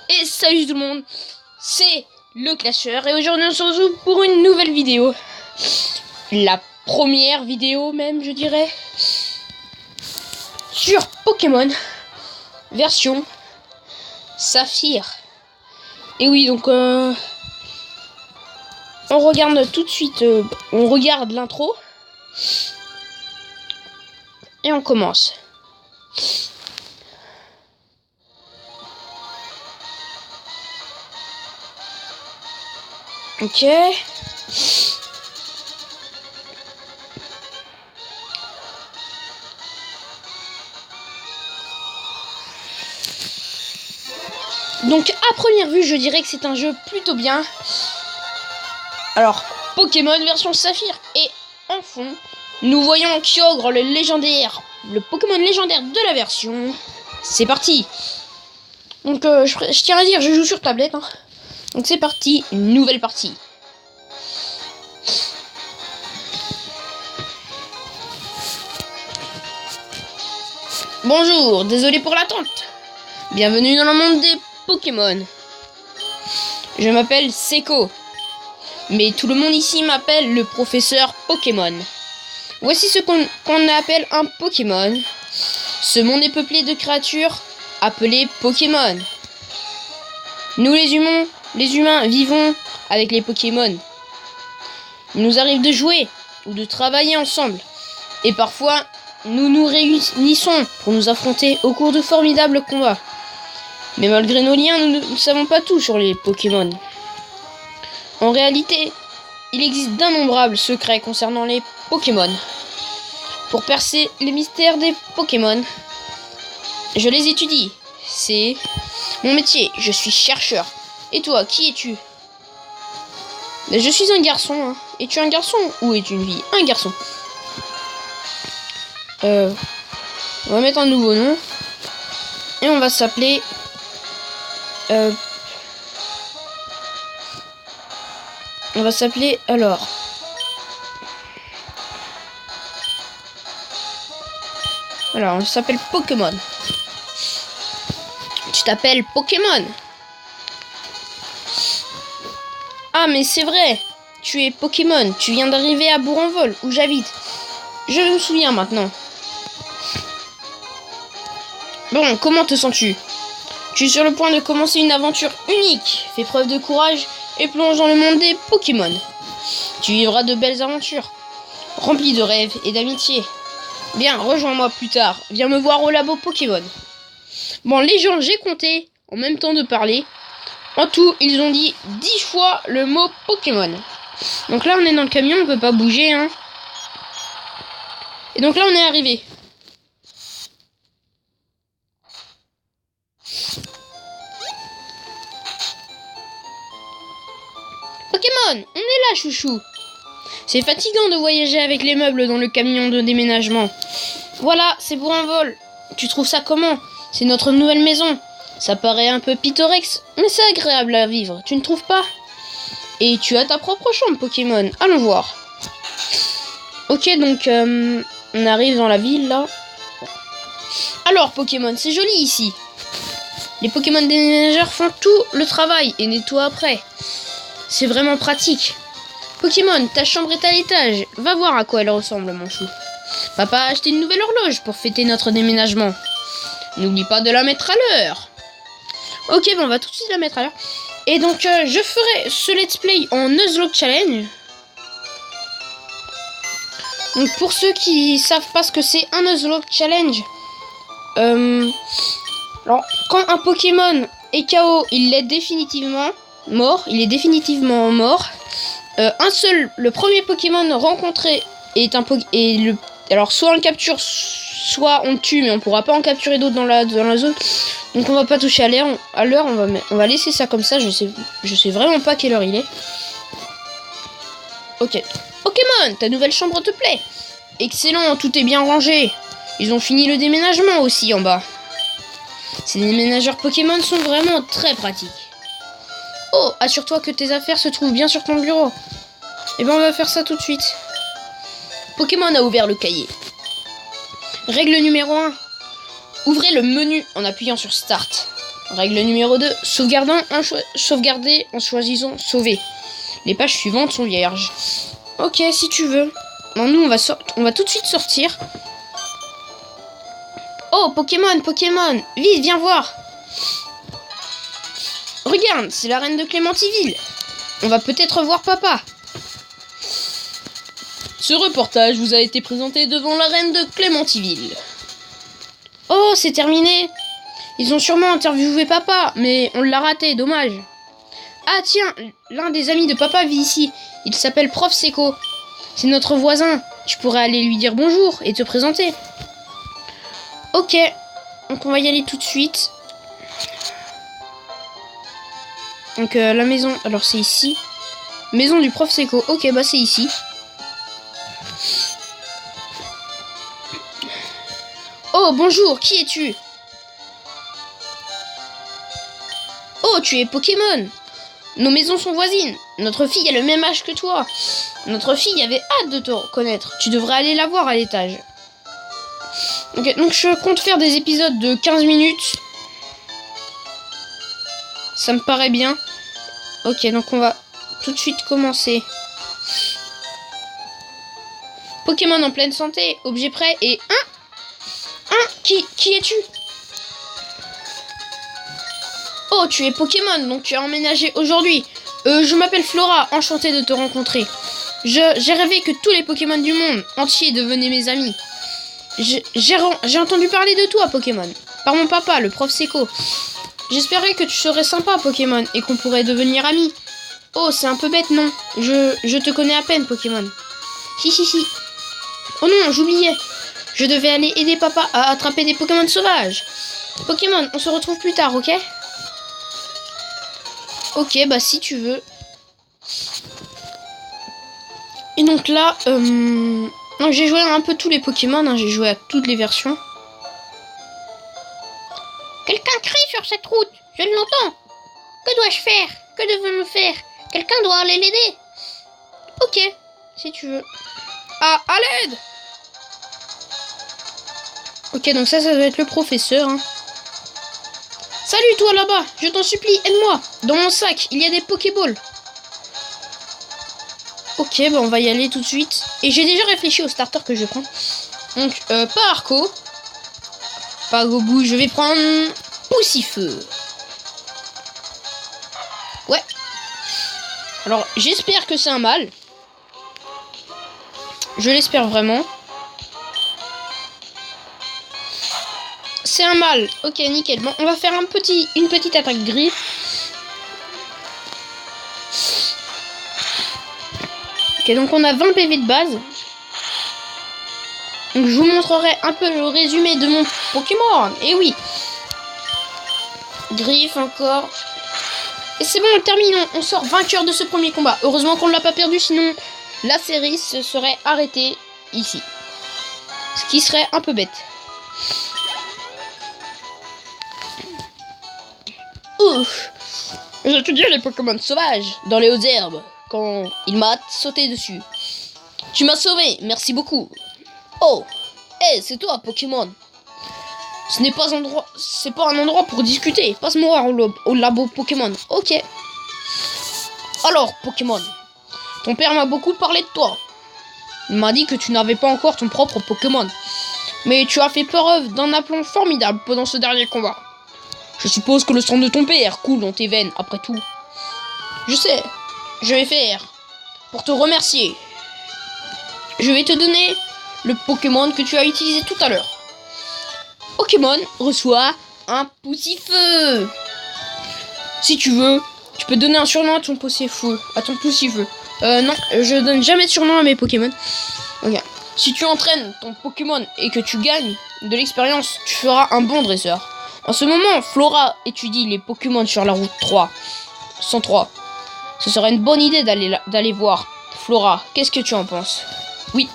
Et salut tout le monde, c'est le Clasheur et aujourd'hui on se retrouve pour une nouvelle vidéo. La première vidéo même, je dirais, sur Pokémon version Saphir. Et oui, donc on regarde tout de suite, on regarde l'intro et on commence. Ok. Donc à première vue, je dirais que c'est un jeu plutôt bien. Alors, Pokémon version Saphir. Et en fond, nous voyons Kyogre, le Pokémon légendaire de la version. C'est parti. Donc je tiens à dire, je joue sur tablette. Donc c'est parti, une nouvelle partie. Bonjour, désolé pour l'attente. Bienvenue dans le monde des Pokémon. Je m'appelle Seko, mais tout le monde ici m'appelle le professeur Pokémon. Voici ce qu'on appelle un Pokémon. Ce monde est peuplé de créatures appelées Pokémon. Nous les humains vivons avec les Pokémon. Il nous arrive de jouer ou de travailler ensemble. Et parfois, nous nous réunissons pour nous affronter au cours de formidables combats. Mais malgré nos liens, nous ne savons pas tout sur les Pokémon. En réalité, il existe d'innombrables secrets concernant les Pokémon. Pour percer les mystères des Pokémon, je les étudie. C'est mon métier, je suis chercheur. Et toi, qui es-tu? Je suis un garçon. Es-tu un garçon ou es-tu une fille? Un garçon. On va mettre un nouveau nom. Et on va s'appeler... on va s'appeler alors... Alors, on s'appelle Pokémon. Tu t'appelles Pokémon? Ah, mais c'est vrai. Tu es Pokémon. Tu viens d'arriver à Bourg-en-Vol, où j'habite. Je me souviens maintenant. Bon, comment te sens-tu? Tu es sur le point de commencer une aventure unique. Fais preuve de courage et plonge dans le monde des Pokémon. Tu vivras de belles aventures, remplies de rêves et d'amitié. Bien, rejoins-moi plus tard. Viens me voir au labo Pokémon. Bon, les gens, j'ai compté, en même temps de parler. En tout, ils ont dit 10 fois le mot Pokémon. Donc là, on est dans le camion, on peut pas bouger, Et donc là, on est arrivé. Pokémon, on est là, chouchou. C'est fatigant de voyager avec les meubles dans le camion de déménagement. Voilà, c'est pour un vol. Tu trouves ça comment? C'est notre nouvelle maison. Ça paraît un peu pittoresque, mais c'est agréable à vivre, tu ne trouves pas? Et tu as ta propre chambre, Pokémon. Allons voir. Ok, donc on arrive dans la ville, là. Alors, Pokémon, c'est joli ici. Les Pokémon déménageurs font tout le travail et nettoient après. C'est vraiment pratique. Pokémon, ta chambre est à l'étage. Va voir à quoi elle ressemble, mon chou. Papa a acheté une nouvelle horloge pour fêter notre déménagement. N'oublie pas de la mettre à l'heure. Ok, bon, on va tout de suite la mettre à l'heure. Et donc, je ferai ce let's play en Nuzlocke Challenge. Donc, pour ceux qui savent pas ce que c'est un Nuzlocke Challenge, alors, quand un Pokémon est KO, il est définitivement mort. Le premier Pokémon rencontré est un Pokémon. Alors, soit on le capture, soit on le tue, mais on pourra pas en capturer d'autres dans la zone. Donc, on va pas toucher à l'heure. On va laisser ça comme ça. Je sais vraiment pas quelle heure il est. Ok. Pokémon, ta nouvelle chambre te plaît? Excellent, tout est bien rangé. Ils ont fini le déménagement aussi en bas. Ces déménageurs Pokémon sont vraiment très pratiques. Oh, assure-toi que tes affaires se trouvent bien sur ton bureau. Eh ben, on va faire ça tout de suite. Pokémon a ouvert le cahier. Règle numéro 1. Ouvrez le menu en appuyant sur Start. Règle numéro 2. Sauvegarder en choisissant sauver. Les pages suivantes sont vierges. Ok, si tu veux. Bon, nous, on va tout de suite sortir. Oh, Pokémon, Pokémon. Vite, viens voir. Regarde, c'est la reine de Clémentiville. On va peut-être voir papa. Ce reportage vous a été présenté devant la reine de Clémentiville. Oh, c'est terminé. Ils ont sûrement interviewé papa, mais on l'a raté, dommage. Ah tiens, l'un des amis de papa vit ici. Il s'appelle Prof Seco. C'est notre voisin. Tu pourrais aller lui dire bonjour et te présenter. Ok, donc on va y aller tout de suite. Donc la maison, alors c'est ici. Maison du Prof Seco. Ok, bah c'est ici. Oh, bonjour, qui es-tu? Oh, tu es Pokémon. Nos maisons sont voisines. Notre fille a le même âge que toi. Notre fille avait hâte de te reconnaître. Tu devrais aller la voir à l'étage. Ok, donc je compte faire des épisodes de 15 minutes. Ça me paraît bien. Ok, donc on va tout de suite commencer. Pokémon en pleine santé, objet prêt et... Qui es-tu? Oh, tu es Pokémon, donc tu as emménagé aujourd'hui. Je m'appelle Flora, enchantée de te rencontrer. J'ai rêvé que tous les Pokémon du monde entier devenaient mes amis. J'ai entendu parler de toi, Pokémon, par mon papa, le Prof Seco. J'espérais que tu serais sympa, Pokémon, et qu'on pourrait devenir amis. Oh, c'est un peu bête, non? Je te connais à peine, Pokémon. Si. Oh non, j'oubliais. Je devais aller aider papa à attraper des Pokémon sauvages. Pokémon, on se retrouve plus tard, ok? Ok, bah si tu veux. Et donc là, j'ai joué à un peu tous les Pokémon, hein, j'ai joué à toutes les versions. Quelqu'un crie sur cette route, je l'entends. Que dois-je faire? Que devons-nous faire? Quelqu'un doit aller l'aider. Ok, si tu veux. Ah, à l'aide! Ok, donc ça doit être le professeur. Hein. Salut toi là-bas, je t'en supplie, aide-moi. Dans mon sac, il y a des Pokéballs. Ok, bah on va y aller tout de suite. Et j'ai déjà réfléchi au starter que je vais prendre. Donc, pas Arco. Pas Gobu, je vais prendre Poussifeu. Ouais. Alors, j'espère que c'est un mâle. Je l'espère vraiment. C'est un mâle. Ok, nickel. Bon, on va faire une petite attaque griffe. Ok, donc on a 20 PV de base. Donc je vous montrerai un peu le résumé de mon Pokémon. Et oui. Griffe encore. Et c'est bon, on termine. On sort vainqueur de ce premier combat. Heureusement qu'on ne l'a pas perdu, sinon la série se serait arrêtée ici. Ce qui serait un peu bête. Ouf. J'ai étudié les Pokémon sauvages dans les hautes herbes quand il m'a sauté dessus. Tu m'as sauvé, merci beaucoup. Oh, hey, c'est toi Pokémon. C'est pas un endroit pour discuter. Passe-moi au labo Pokémon. Ok. Alors Pokémon, ton père m'a beaucoup parlé de toi. Il m'a dit que tu n'avais pas encore ton propre Pokémon. Mais tu as fait preuve d'un aplomb formidable pendant ce dernier combat. Je suppose que le sang de ton père coule dans tes veines, après tout. Je sais, je vais faire. Pour te remercier, je vais te donner le Pokémon que tu as utilisé tout à l'heure. Pokémon reçoit un Poussifeu. Si tu veux, tu peux donner un surnom à ton Poussifeu. Non, je donne jamais de surnom à mes Pokémon. Ok. Si tu entraînes ton Pokémon et que tu gagnes de l'expérience, tu feras un bon dresseur. En ce moment, Flora étudie les Pokémon sur la route 103. Ce serait une bonne idée d'aller voir. Flora, qu'est-ce que tu en penses? Oui.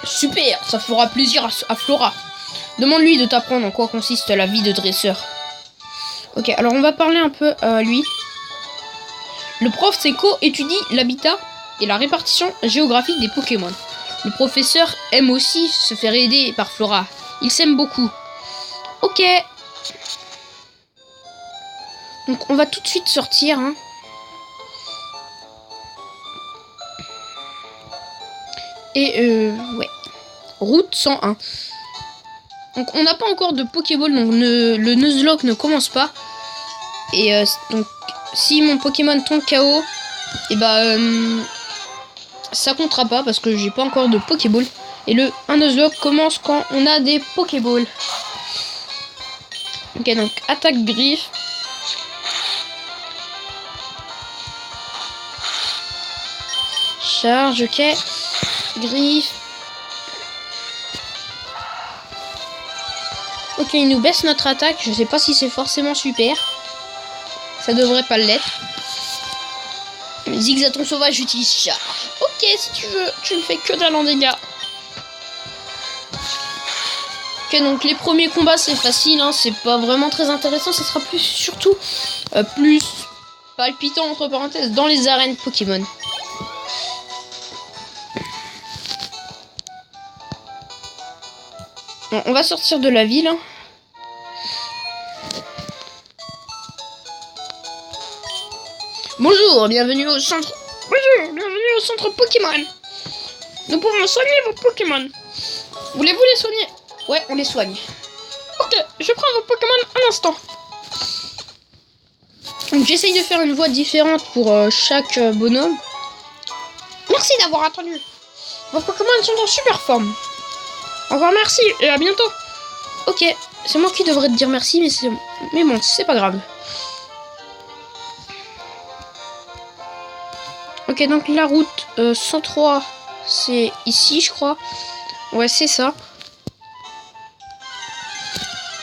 Super, ça fera plaisir à Flora. Demande-lui de t'apprendre en quoi consiste la vie de dresseur. Ok, alors on va parler un peu à lui. Le prof Seco étudie l'habitat et la répartition géographique des Pokémon. Le professeur aime aussi se faire aider par Flora. Ils s'aiment beaucoup. Ok. Donc on va tout de suite sortir. Hein. Et ouais. Route 101. Donc on n'a pas encore de Pokéball, donc le Nuzlocke ne commence pas. Et donc si mon Pokémon tombe KO, et bah ça comptera pas parce que j'ai pas encore de Pokéball. Et un Nuzlocke commence quand on a des Pokéballs. Ok, donc attaque griffe. Charge, ok. Griffe. Ok, il nous baisse notre attaque. Je sais pas si c'est forcément super. Ça devrait pas l'être. Zigzaton sauvage utilise charge. Ok, si tu veux, tu ne fais que dalle en dégâts. Ok, donc les premiers combats c'est facile, hein, c'est pas vraiment très intéressant. Ça sera plus surtout plus palpitant entre parenthèses dans les arènes Pokémon. Bon, on va sortir de la ville. Hein. Bonjour, bienvenue au centre. Bonjour, bienvenue au centre Pokémon. Nous pouvons soigner vos Pokémon. Voulez-vous les soigner? Ouais, on les soigne. Ok, je prends vos Pokémon un instant. Donc j'essaye de faire une voix différente pour chaque bonhomme. Merci d'avoir attendu. Vos Pokémon sont en super forme. Encore merci et à bientôt. Ok, c'est moi qui devrais te dire merci, mais bon, c'est pas grave. Ok, donc la route 103, c'est ici, je crois. Ouais, c'est ça.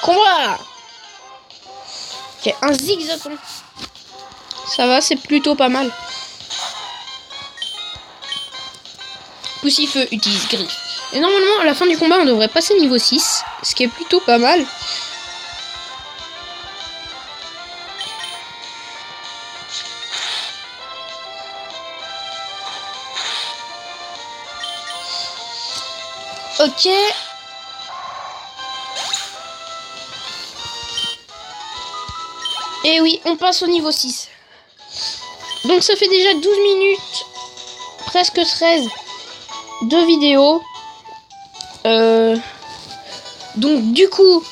Combat. Ok, un Zigzaton. Ça va, c'est plutôt pas mal. Poussifeu utilise griffe. Et normalement, à la fin du combat, on devrait passer niveau 6. Ce qui est plutôt pas mal. Ok. Et oui, on passe au niveau 6. Donc ça fait déjà 12 minutes, presque 13 de vidéo. Donc du coup,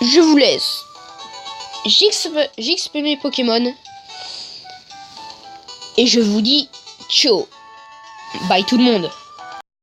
je vous laisse. J'XP mes Pokémon. Et je vous dis ciao. Bye tout le monde.